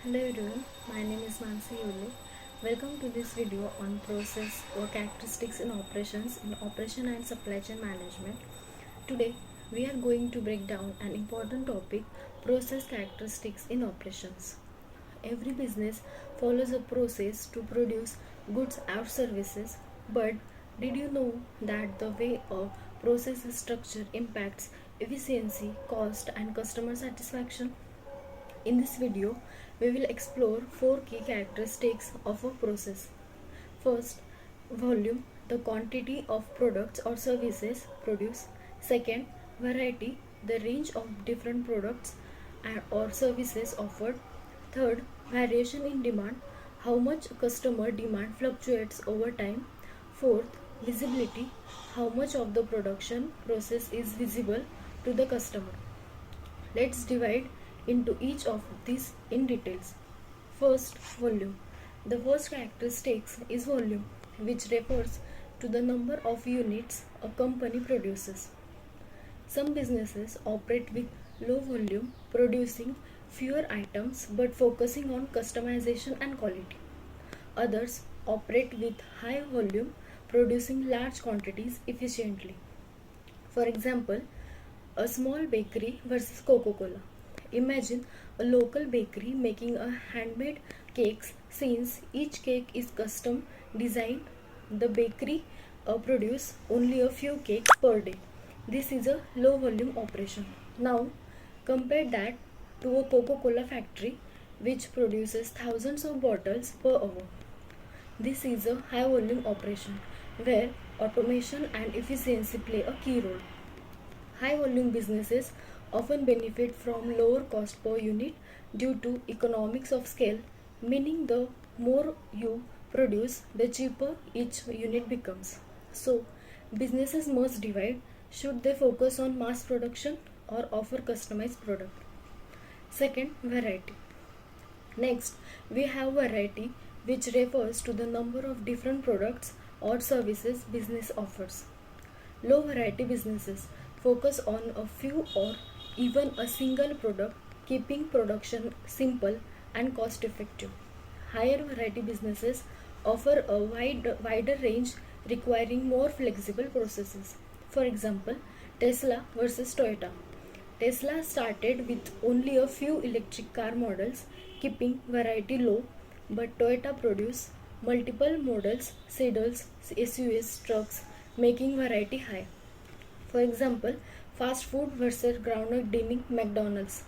Hello everyone, my name is Mansi Yule. Welcome to this video on process or characteristics in operations in operation and supply chain management. Today we are going to break down an important topic, process characteristics in operations. Every business follows a process to produce goods or services, but did you know that the way a process is structured impacts efficiency, cost and customer satisfaction? In this video, we will explore four key characteristics of a process. First, volume, the quantity of products or services produced. Second, variety, the range of different products or services offered. Third, variation in demand, how much customer demand fluctuates over time. Fourth, visibility, how much of the production process is visible to the customer. Let's divide into each of these in details. First, volume. The first characteristics is volume, which refers to the number of units a company produces. Some businesses operate with low volume, producing fewer items but focusing on customization and quality. Others operate with high volume, producing large quantities efficiently. For example, a small bakery versus Coca-Cola. Imagine a local bakery making a handmade cakes. Since each cake is custom designed, the bakery produce only a few cakes per day. This is a low volume operation. Now compare that to a Coca-Cola factory which produces thousands of bottles per hour. This is a high volume operation where automation and efficiency play a key role. High volume businesses often benefit from lower cost per unit due to economics of scale, meaning the more you produce, the cheaper each unit becomes. So, businesses must divide, should they focus on mass production or offer customized product. Second, variety. Next, we have variety, which refers to the number of different products or services business offers. Low variety businesses focus on a few or even a single product, keeping production simple and cost effective. Higher variety businesses offer a wider range, requiring more flexible processes. For example, Tesla versus Toyota. Tesla started with only a few electric car models, keeping variety low, but Toyota produced multiple models, sedans, SUVs, trucks, making variety high. For example, fast food versus groundnut dining. McDonald's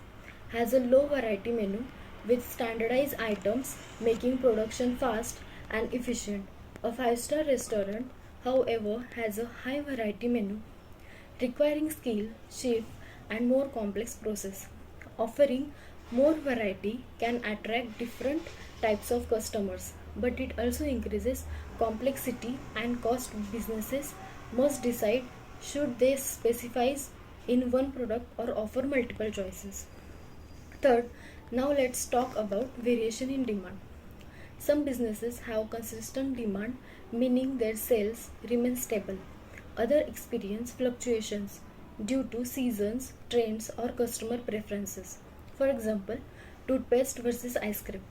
has a low variety menu with standardized items, making production fast and efficient. A five-star restaurant, however, has a high variety menu requiring skill, chef, and more complex process. Offering more variety can attract different types of customers, but it also increases complexity and cost. Businesses must decide, should they specialize in one product or offer multiple choices. Third, now let's talk about variation in demand. Some businesses have consistent demand, meaning their sales remain stable. Others experience fluctuations due to seasons, trends, or customer preferences. For example, toothpaste versus ice cream.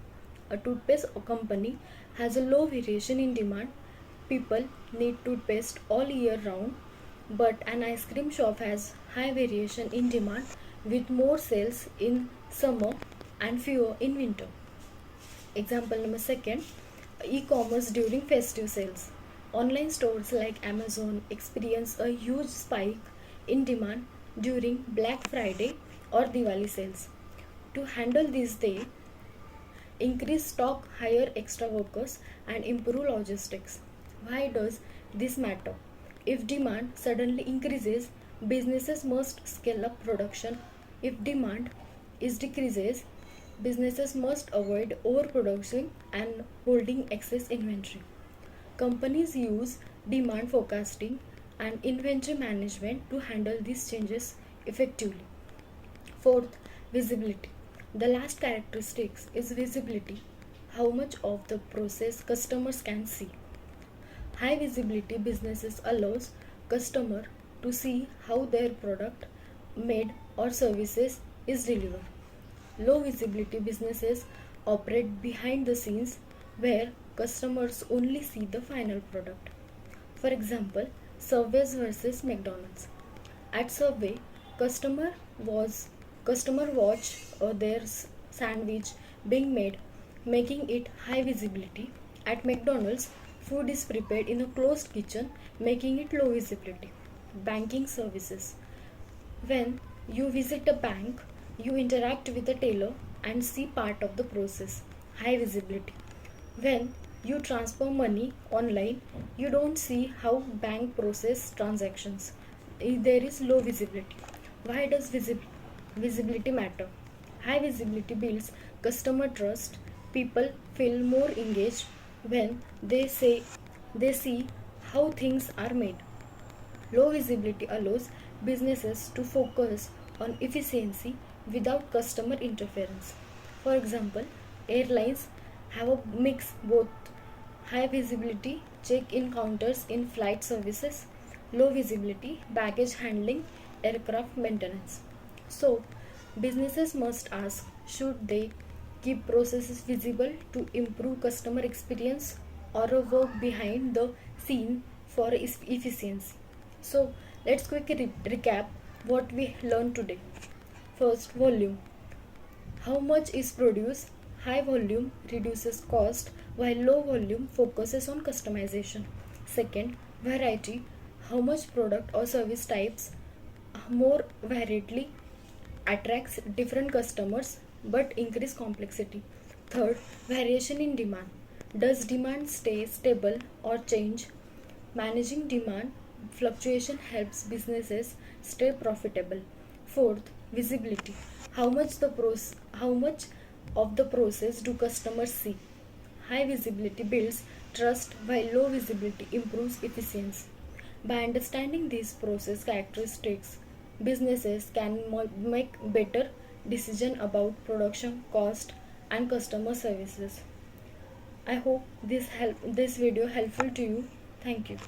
A toothpaste company has a low variation in demand. People need toothpaste all year round, but an ice cream shop has high variation in demand with more sales in summer and fewer in winter. Example number second, e-commerce during festive sales. Online stores like Amazon experience a huge spike in demand during Black Friday or Diwali sales. To handle this, they increase stock, hire extra workers, and improve logistics. Why does this matter? If demand suddenly increases, businesses must scale up production. If demand is decreases, businesses must avoid overproduction and holding excess inventory. Companies use demand forecasting and inventory management to handle these changes effectively. Fourth, visibility. The last characteristics is visibility, how much of the process customers can see. High visibility businesses allows customer to see how their product made or services is delivered. Low visibility businesses operate behind the scenes where customers only see the final product. For example, Subway versus McDonald's. At Subway, customer was customer watch their sandwich being made, making it high visibility. At McDonald's, food is prepared in a closed kitchen, making it low visibility. Banking services. When you visit a bank, you interact with a teller and see part of the process, high visibility. When you transfer money online, you don't see how bank process transactions. There is low visibility. Why does visibility matter? High visibility builds customer trust. People feel more engaged when they see how things are made. Low visibility allows businesses to focus on efficiency without customer interference. For example, airlines have a mix both high visibility check-in counters in flight services, low visibility baggage handling, aircraft maintenance. So, businesses must ask, should they keep processes visible to improve customer experience or work behind the scene for efficiency? So, let's quickly recap what we learned today. First, volume. How much is produced? High volume reduces cost while low volume focuses on customization. Second, variety. How much product or service types more variedly attracts different customers but increase complexity. Third, variation in demand. Does demand stay stable or change? Managing demand fluctuation helps businesses stay profitable. Fourth, visibility. How much of the process do customers see? High visibility builds trust while low visibility improves efficiency. By understanding these process characteristics, businesses can make better decisions about production cost and customer services. I hope this video helpful to you. Thank you.